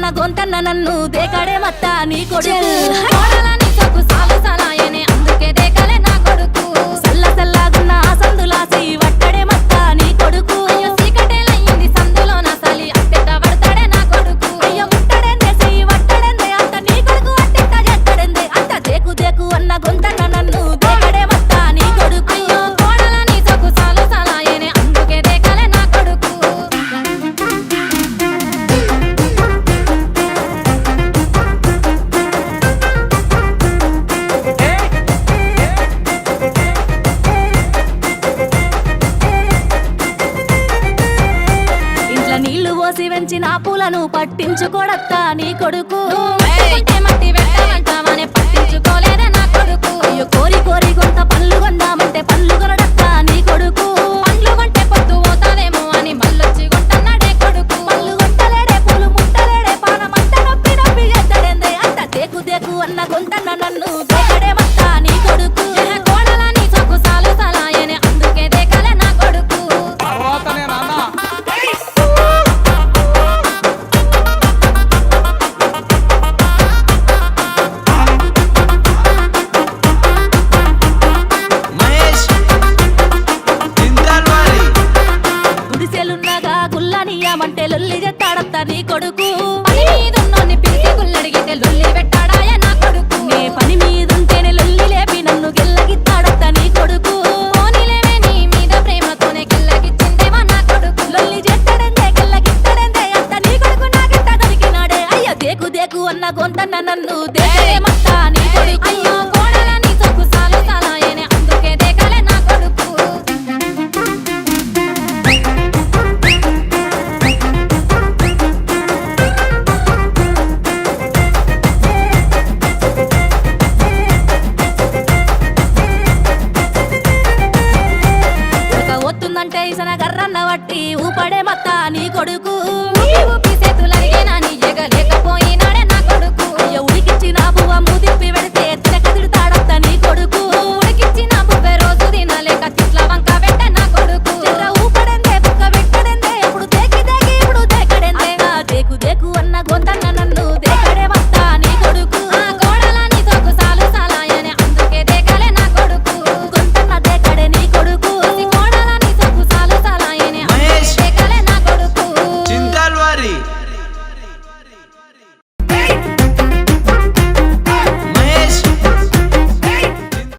అన్న గొంతన్న నన్ను దేకడే మత్త నీ కొడుకు అందుకే దేకలే నా కొడుకు సల్ల సల్లాగున్న సందులాసి వట్టడే మత్త నీ కొడుకు అయ్యో సీకటేలయ్యింది సందులో నా సలి అట్టెట్ట పడతాడే నా కొడుకు అయ్యో ముట్టడేందే చెయ్యి వట్టడేందే అంత నీ కొడుకు అట్టెట్ట చేస్తాడేందే అంత దేకు దేకు అన్న గొంతన్న నన్ను దేకడే మత్త నీ కొడుకు అయ్యో కోడలని సొకు సాలు సలాయనే అందుకే దేకలే నా కొడుకు నీళ్లు పోసి వెంచిన పూలను పట్టించుకోడత్తా నీ కొడుకు మట్టి పెట్టమంటామనే పట్టించుకోలేదే నా కొడుకు అయ్యో కోరి కోరి కొంత పళ్ళు కొందామంటే పళ్ళు కొనడత్తా నీ కొడుకు పళ్ళు కొంటే పొద్దు పోతాదేమో అని మళ్ళొచ్చి కొంటన్నాడే కొడుకు పళ్ళు కొంటలేడే పూలు ముట్టలేడే పానమంతా నొప్పి నొప్పి చేస్తాడేందే అంత దేకు దేకు అన్న గొంతన్న నన్ను దేకడే మత్తా నీ కొడుకు కోడలని సొకు సాలు సలాయనే అందుకే దేకలే నా కొడుకు గుడిసెలున్నగా గుల్లనియమంటే లొల్లి చేస్తాడత్తా నీ కొడుకు